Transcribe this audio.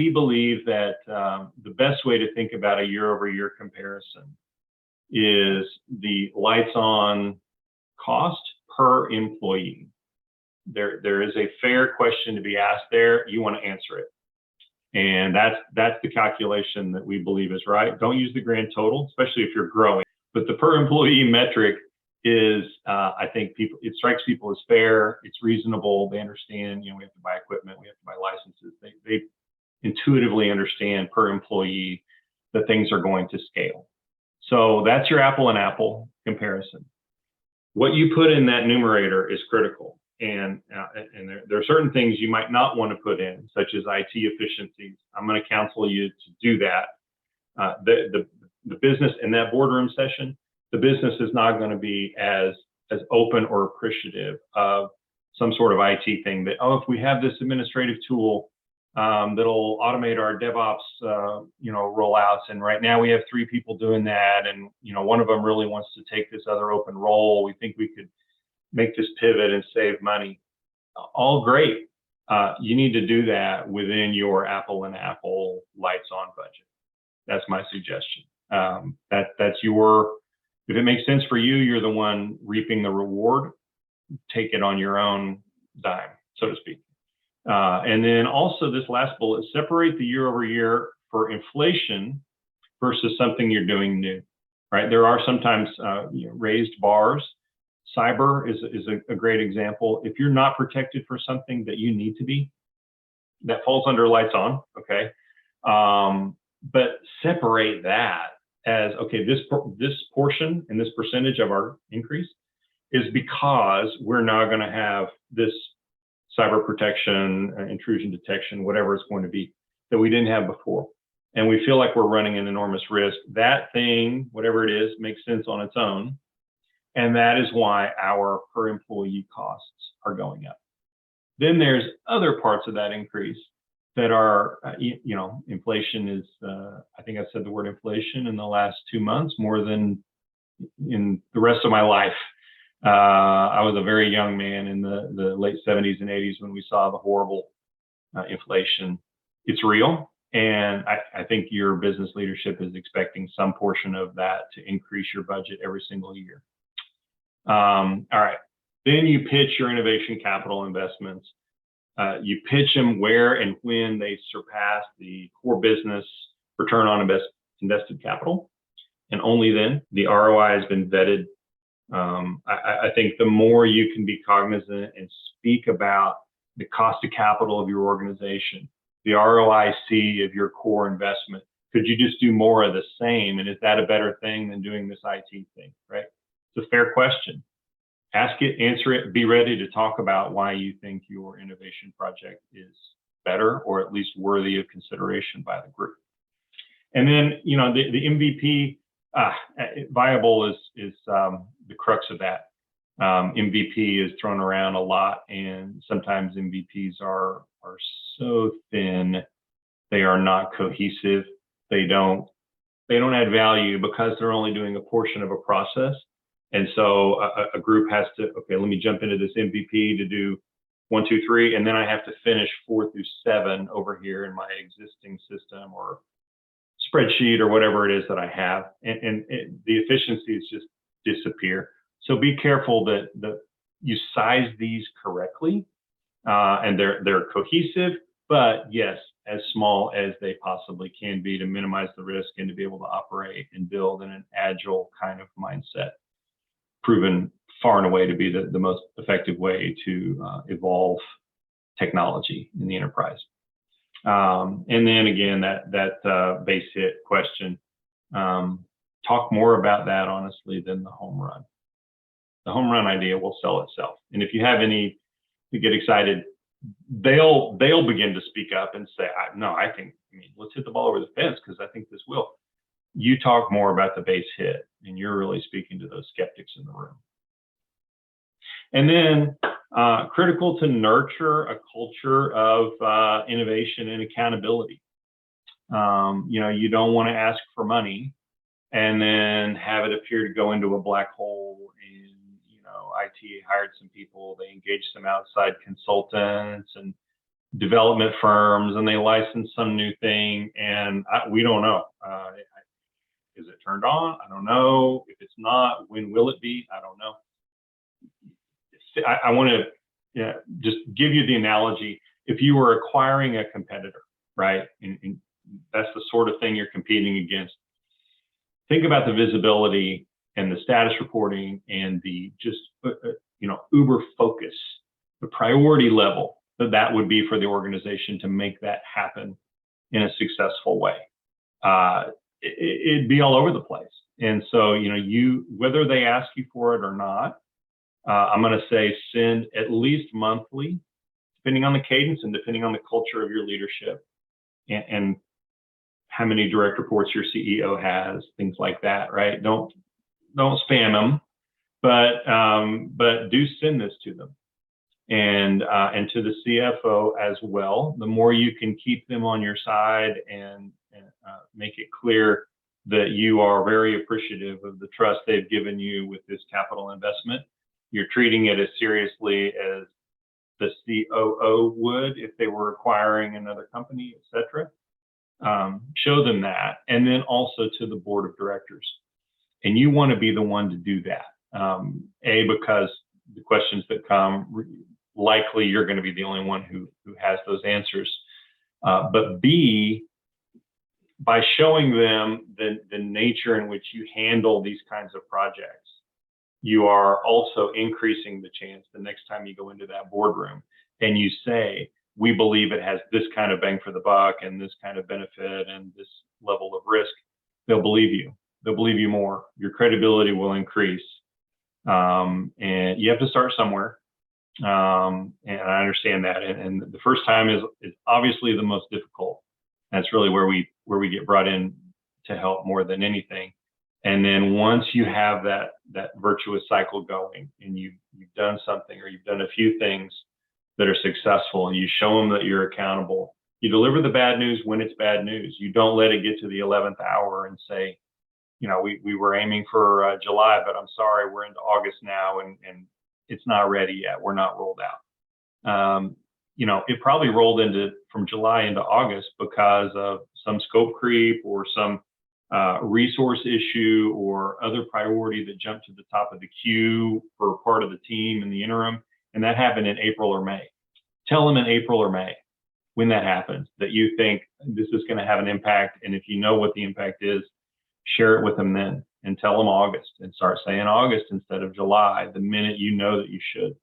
We believe that the best way to think about a year-over-year comparison is the lights on cost per employee. There is a fair question to be asked there. You want to answer it. And that's the calculation that we believe is right. Don't use the grand total, especially if you're growing. But the per employee metric is, I think it strikes people as fair. It's reasonable. They understand, we have to buy equipment, we have to buy licenses. They intuitively understand per employee that things are going to scale. So that's your apple and apple comparison. What you put in that numerator is critical. And there are certain things you might not want to put in, such as IT efficiencies. I'm going to counsel you to do that. The business in that boardroom session, the business is not going to be as open or appreciative of some sort of IT thing that, if we have this administrative tool that'll automate our DevOps, rollouts, and right now we have 3 people doing that, and one of them really wants to take this other open role. We think we could make this pivot and save money. All great. You need to do that within your apple and apple lights on budget. That's my suggestion. If it makes sense for you, you're the one reaping the reward. Take it on your own dime, so to speak. And then also this last bullet, separate the year over year for inflation versus something you're doing new, right? There are sometimes raised bars. Cyber is a great example. If you're not protected for something that you need to be, that falls under lights on, okay? But separate that as, okay, this portion and this percentage of our increase is because we're now going to have this cyber protection, intrusion detection, whatever it's going to be, that we didn't have before. And we feel like we're running an enormous risk. That thing, whatever it is, makes sense on its own. And that is why our per employee costs are going up. Then there's other parts of that increase that are, inflation is, I think I've said the word inflation in the last 2 months more than in the rest of my life. I was a very young man in the late 70s and 80s when we saw the horrible inflation. It's real. And I think your business leadership is expecting some portion of that to increase your budget every single year. All right. Then you pitch your innovation capital investments. You pitch them where and when they surpass the core business return on invested capital. And only then. The ROI has been vetted. I think the more you can be cognizant and speak about the cost of capital of your organization, the ROIC of your core investment, could you just do more of the same? And is that a better thing than doing this IT thing, right? It's a fair question. Ask it, answer it, be ready to talk about why you think your innovation project is better or at least worthy of consideration by the group. And then, the MVP viable is the crux of that. MVP is thrown around a lot, and sometimes MVPs are so thin, they are not cohesive. They don't add value because they're only doing a portion of a process. And so a group has to, okay, let me jump into this MVP to do 1, 2, 3, and then I have to finish 4 through 7 over here in my existing system or spreadsheet or whatever it is that I have, and the efficiencies just disappear. So be careful that you size these correctly, and they're cohesive, but yes, as small as they possibly can be to minimize the risk and to be able to operate and build in an agile kind of mindset. Proven far and away to be the most effective way to evolve technology in the enterprise. And then again, that base hit question, talk more about that honestly than the home run. The home run idea will sell itself. And if you have any to get excited, they'll begin to speak up and say, let's hit the ball over the fence because I think this will. You talk more about the base hit, and you're really speaking to those skeptics in the room. And then critical to nurture a culture of innovation and accountability. You don't want to ask for money and then have it appear to go into a black hole. And IT hired some people, they engaged some outside consultants, and development firms and they license some new thing, and we don't know. Is it turned on? I don't know. If it's not, when will it be? I don't know. I want to just give you the analogy. If you were acquiring a competitor, right, and that's the sort of thing you're competing against, think about the visibility and the status reporting and the just uber focus, the priority level that would be for the organization to make that happen in a successful way. It'd be all over the place. And so, whether they ask you for it or not, I'm going to say send at least monthly, depending on the cadence and depending on the culture of your leadership and how many direct reports your CEO has, things like that, right? Don't spam them, but do send this to them and to the CFO as well. The more you can keep them on your side and make it clear that you are very appreciative of the trust they've given you with this capital investment. You're treating it as seriously as the COO would if they were acquiring another company, et cetera. Show them that, and then also to the board of directors. And you want to be the one to do that. Because the questions that come, likely you're going to be the only one who has those answers. But B, by showing them the nature in which you handle these kinds of projects, you are also increasing the chance the next time you go into that boardroom and you say, we believe it has this kind of bang for the buck and this kind of benefit and this level of risk, they'll believe you. They'll believe you more. Your credibility will increase. And you have to start somewhere. And I understand that. And the first time is obviously the most difficult. That's really where we get brought in to help more than anything. And then once you have that virtuous cycle going and you've done something or you've done a few things that are successful and you show them that you're accountable, you deliver the bad news when it's bad news. You don't let it get to the 11th hour and say, we were aiming for July, but I'm sorry, we're into August now and it's not ready yet. We're not rolled out. It probably rolled from July into August because of some scope creep or some resource issue or other priority that jumped to the top of the queue for part of the team in the interim. And that happened in April or May. Tell them in April or May when that happens that you think this is going to have an impact. And if you know what the impact is, share it with them then and tell them August and start saying August instead of July the minute you know that you should.